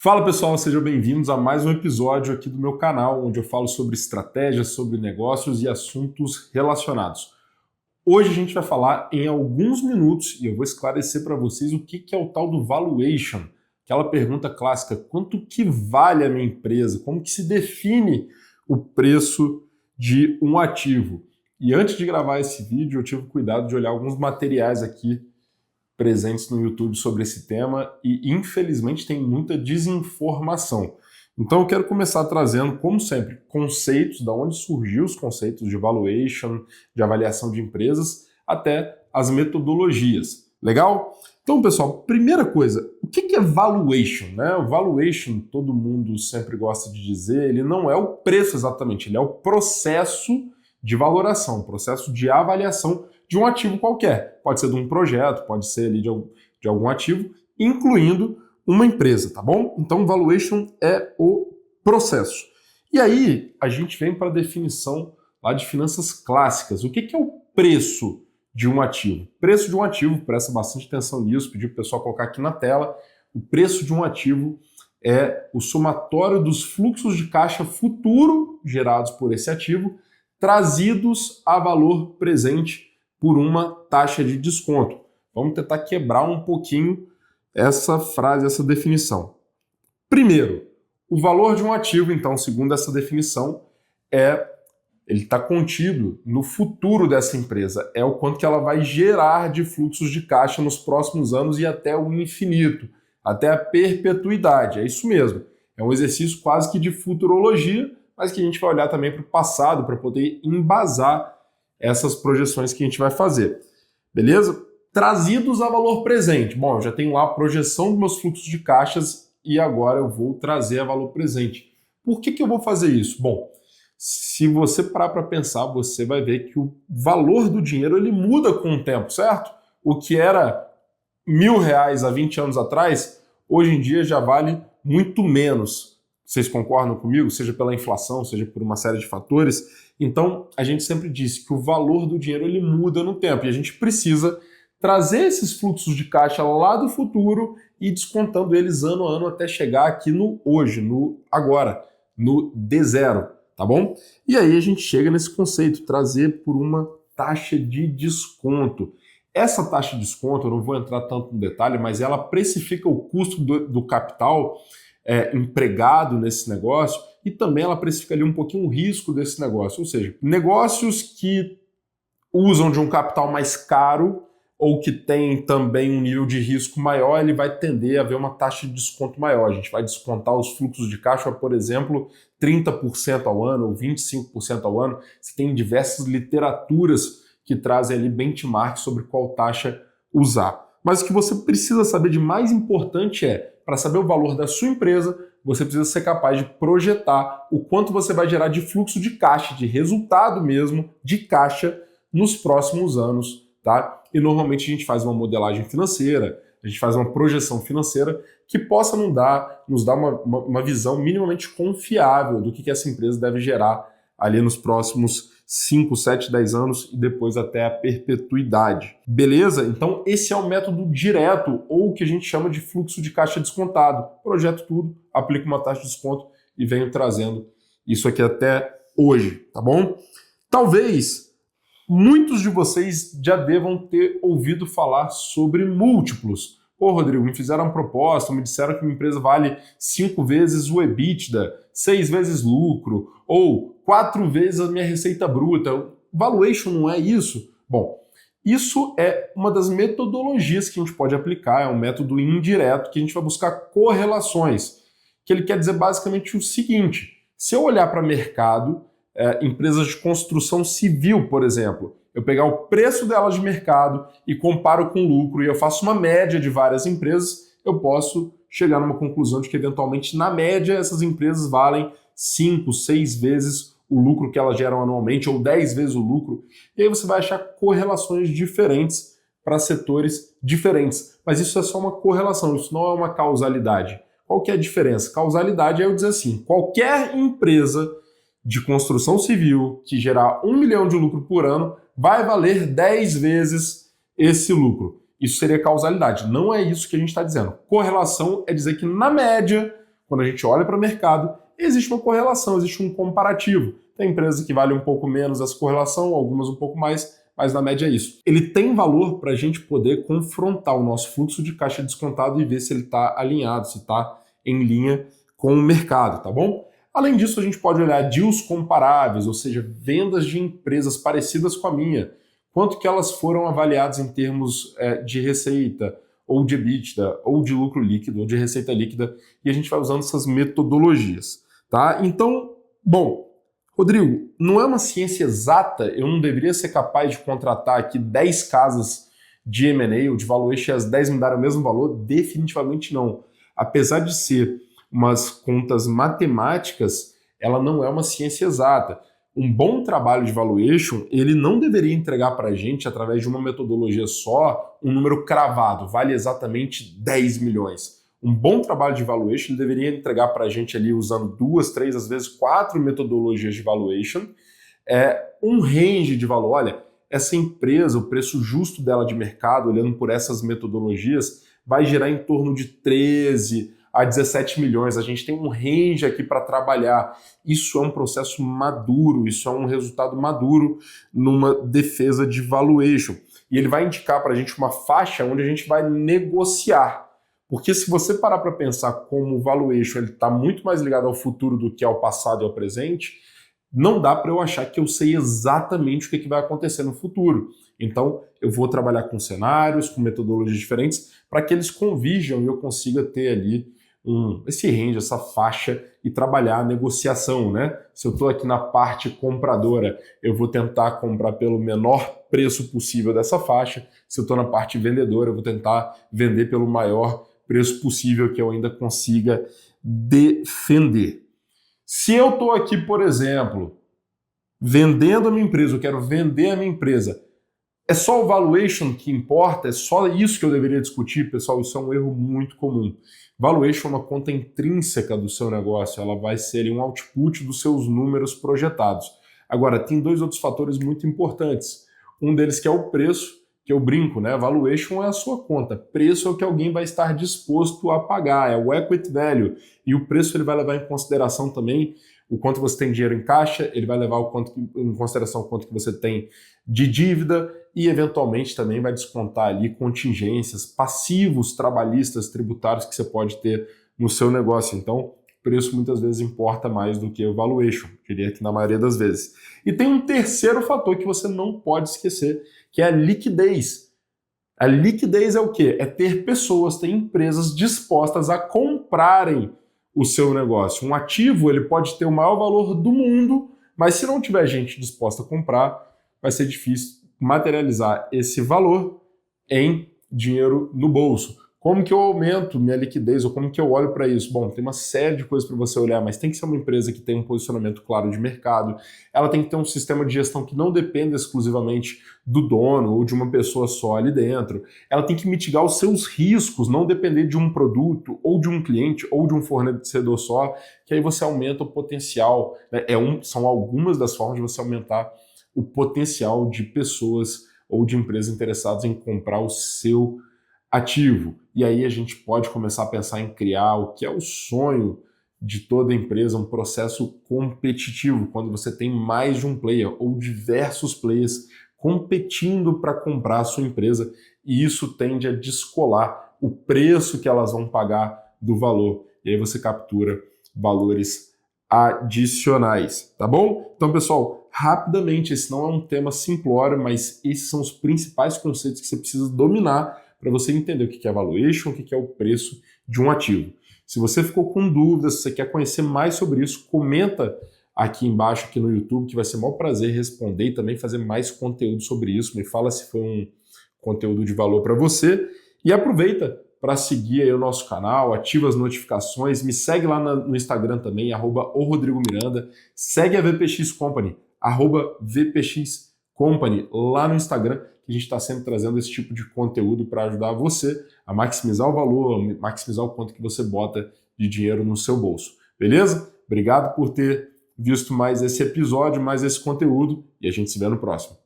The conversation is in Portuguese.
Fala pessoal, sejam bem-vindos a mais um episódio aqui do meu canal, onde eu falo sobre estratégias, sobre negócios e assuntos relacionados. Hoje a gente vai falar em alguns minutos e eu vou esclarecer para vocês o que é o tal do valuation, aquela pergunta clássica, quanto que vale a minha empresa, como que se define o preço de um ativo. E antes de gravar esse vídeo, eu tive cuidado de olhar alguns materiais aqui presentes no YouTube sobre esse tema e, infelizmente, tem muita desinformação. Então, eu quero começar trazendo, como sempre, conceitos, da onde surgiu os conceitos de valuation, de avaliação de empresas, até as metodologias. Legal? Então, pessoal, primeira coisa, o que é valuation, né? O valuation, todo mundo sempre gosta de dizer, ele não é o preço exatamente, ele é o processo de valoração, processo de avaliação de um ativo qualquer. Pode ser de um projeto, pode ser ali de algum ativo, incluindo uma empresa, tá bom? Então, valuation é o processo. E aí, a gente vem para a definição lá de finanças clássicas. O que é o preço de um ativo? Preço de um ativo, presta bastante atenção nisso, pedi para o pessoal colocar aqui na tela. O preço de um ativo é o somatório dos fluxos de caixa futuro gerados por esse ativo, trazidos a valor presente por uma taxa de desconto. Vamos tentar quebrar um pouquinho essa frase, essa definição. Primeiro, o valor de um ativo, então, segundo essa definição, ele está contido no futuro dessa empresa. É o quanto que ela vai gerar de fluxos de caixa nos próximos anos e até o infinito, até a perpetuidade. É isso mesmo. É um exercício quase que de futurologia, mas que a gente vai olhar também para o passado para poder embasar essas projeções que a gente vai fazer. Beleza? Trazidos a valor presente. Bom, eu já tenho lá a projeção dos meus fluxos de caixas e agora eu vou trazer a valor presente. Por que eu vou fazer isso? Bom, se você parar para pensar, você vai ver que o valor do dinheiro ele muda com o tempo, certo? O que era R$1.000 há 20 anos atrás, hoje em dia já vale muito menos. Vocês concordam comigo? Seja pela inflação, seja por uma série de fatores. Então, a gente sempre diz que o valor do dinheiro ele muda no tempo e a gente precisa trazer esses fluxos de caixa lá do futuro e descontando eles ano a ano até chegar aqui no hoje, no agora, no D0, tá bom? E aí a gente chega nesse conceito, trazer por uma taxa de desconto. Essa taxa de desconto, eu não vou entrar tanto no detalhe, mas ela precifica o custo do capital empregado nesse negócio e também ela precifica ali um pouquinho o risco desse negócio. Ou seja, negócios que usam de um capital mais caro ou que tem também um nível de risco maior, ele vai tender a ver uma taxa de desconto maior. A gente vai descontar os fluxos de caixa, por exemplo, 30% ao ano ou 25% ao ano. Você tem diversas literaturas que trazem ali benchmark sobre qual taxa usar. Mas o que você precisa saber de mais importante para saber o valor da sua empresa, você precisa ser capaz de projetar o quanto você vai gerar de fluxo de caixa, de resultado mesmo, de caixa nos próximos anos, tá? E normalmente a gente faz uma modelagem financeira, a gente faz uma projeção financeira que possa nos dar uma visão minimamente confiável do que essa empresa deve gerar ali nos próximos 5, 7, 10 anos e depois até a perpetuidade. Beleza? Então esse é o método direto ou o que a gente chama de fluxo de caixa descontado. Projeto tudo, aplico uma taxa de desconto e venho trazendo isso aqui até hoje, tá bom? Talvez muitos de vocês já devam ter ouvido falar sobre múltiplos. Pô, Rodrigo, me fizeram uma proposta, me disseram que minha empresa vale 5 vezes o EBITDA, 6 vezes lucro, ou 4 vezes a minha receita bruta. Valuation não é isso? Bom, isso é uma das metodologias que a gente pode aplicar, é um método indireto que a gente vai buscar correlações, que ele quer dizer basicamente o seguinte: se eu olhar para o mercado, empresas de construção civil, por exemplo, eu pegar o preço delas de mercado e comparo com o lucro e eu faço uma média de várias empresas, eu posso chegar numa conclusão de que, eventualmente, na média, essas empresas valem 5, 6 vezes o lucro que elas geram anualmente ou 10 vezes o lucro. E aí você vai achar correlações diferentes para setores diferentes. Mas isso é só uma correlação, isso não é uma causalidade. Qual que é a diferença? Causalidade é eu dizer assim, qualquer empresa de construção civil que gerar 1 milhão de lucro por ano vai valer 10 vezes esse lucro. Isso seria causalidade. Não é isso que a gente está dizendo. Correlação é dizer que, na média, quando a gente olha para o mercado, existe uma correlação, existe um comparativo. Tem empresas que valem um pouco menos essa correlação, algumas um pouco mais, mas na média é isso. Ele tem valor para a gente poder confrontar o nosso fluxo de caixa descontado e ver se ele está alinhado, se está em linha com o mercado, tá bom? Além disso, a gente pode olhar deals comparáveis, ou seja, vendas de empresas parecidas com a minha, quanto que elas foram avaliadas em termos de receita, ou de EBITDA, ou de lucro líquido, ou de receita líquida, e a gente vai usando essas metodologias, tá? Então, bom, Rodrigo, não é uma ciência exata, eu não deveria ser capaz de contratar aqui 10 casas de M&A ou de valuation e as 10 me darem o mesmo valor? Definitivamente não. Apesar de ser umas contas matemáticas, ela não é uma ciência exata. Um bom trabalho de valuation, ele não deveria entregar para a gente, através de uma metodologia só, um número cravado, vale exatamente 10 milhões. Um bom trabalho de valuation, ele deveria entregar para a gente ali, usando 2, 3, às vezes 4 metodologias de valuation, um range de valor. Olha, essa empresa, o preço justo dela de mercado, olhando por essas metodologias, vai gerar em torno de 13 a 17 milhões. A gente tem um range aqui para trabalhar. Isso é um processo maduro, isso é um resultado maduro numa defesa de valuation. E ele vai indicar para a gente uma faixa onde a gente vai negociar. Porque se você parar para pensar como o valuation está muito mais ligado ao futuro do que ao passado e ao presente, não dá para eu achar que eu sei exatamente o que vai acontecer no futuro. Então, eu vou trabalhar com cenários, com metodologias diferentes, para que eles converjam e eu consiga ter ali esse range, essa faixa e trabalhar a negociação, né? Se eu estou aqui na parte compradora, eu vou tentar comprar pelo menor preço possível dessa faixa. Se eu estou na parte vendedora, eu vou tentar vender pelo maior preço possível que eu ainda consiga defender. Se eu estou aqui, por exemplo, vendendo a minha empresa, eu quero vender a minha empresa, é só o valuation que importa? É só isso que eu deveria discutir? Pessoal, isso é um erro muito comum. Valuation é uma conta intrínseca do seu negócio, ela vai ser um output dos seus números projetados. Agora, tem 2 outros fatores muito importantes. Um deles que é o preço, que eu brinco, né? Valuation é a sua conta. Preço é o que alguém vai estar disposto a pagar, é o equity value. E o preço ele vai levar em consideração também o quanto você tem dinheiro em caixa, ele vai levar em consideração o quanto que você tem de dívida e, eventualmente, também vai descontar ali contingências, passivos trabalhistas, tributários que você pode ter no seu negócio. Então, o preço muitas vezes importa mais do que o valuation, diria que na maioria das vezes. E tem um terceiro fator que você não pode esquecer, que é a liquidez. A liquidez é o quê? É ter pessoas, ter empresas dispostas a comprarem o seu negócio. Um ativo ele pode ter o maior valor do mundo, mas se não tiver gente disposta a comprar, vai ser difícil materializar esse valor em dinheiro no bolso. Como que eu aumento minha liquidez ou como que eu olho para isso? Bom, tem uma série de coisas para você olhar, mas tem que ser uma empresa que tem um posicionamento claro de mercado, ela tem que ter um sistema de gestão que não dependa exclusivamente do dono ou de uma pessoa só ali dentro, ela tem que mitigar os seus riscos, não depender de um produto ou de um cliente ou de um fornecedor só, que aí você aumenta o potencial, né? São algumas das formas de você aumentar o potencial de pessoas ou de empresas interessadas em comprar o seu ativo. E aí a gente pode começar a pensar em criar o que é o sonho de toda empresa, um processo competitivo, quando você tem mais de um player ou diversos players competindo para comprar a sua empresa, e isso tende a descolar o preço que elas vão pagar do valor. E aí você captura valores adicionais, tá bom? Então, pessoal, rapidamente, esse não é um tema simplório, mas esses são os principais conceitos que você precisa dominar para você entender o que é valuation, o que é o preço de um ativo. Se você ficou com dúvidas, se você quer conhecer mais sobre isso, comenta aqui embaixo, aqui no YouTube, que vai ser o maior prazer responder e também fazer mais conteúdo sobre isso. Me fala se foi um conteúdo de valor para você. E aproveita para seguir aí o nosso canal, ativa as notificações, me segue lá no Instagram também, @orodrigomiranda, segue a VPX Company, @VPX Company, lá no Instagram, que a gente está sempre trazendo esse tipo de conteúdo para ajudar você a maximizar o valor, a maximizar o quanto que você bota de dinheiro no seu bolso. Beleza? Obrigado por ter visto mais esse episódio, mais esse conteúdo, e a gente se vê no próximo.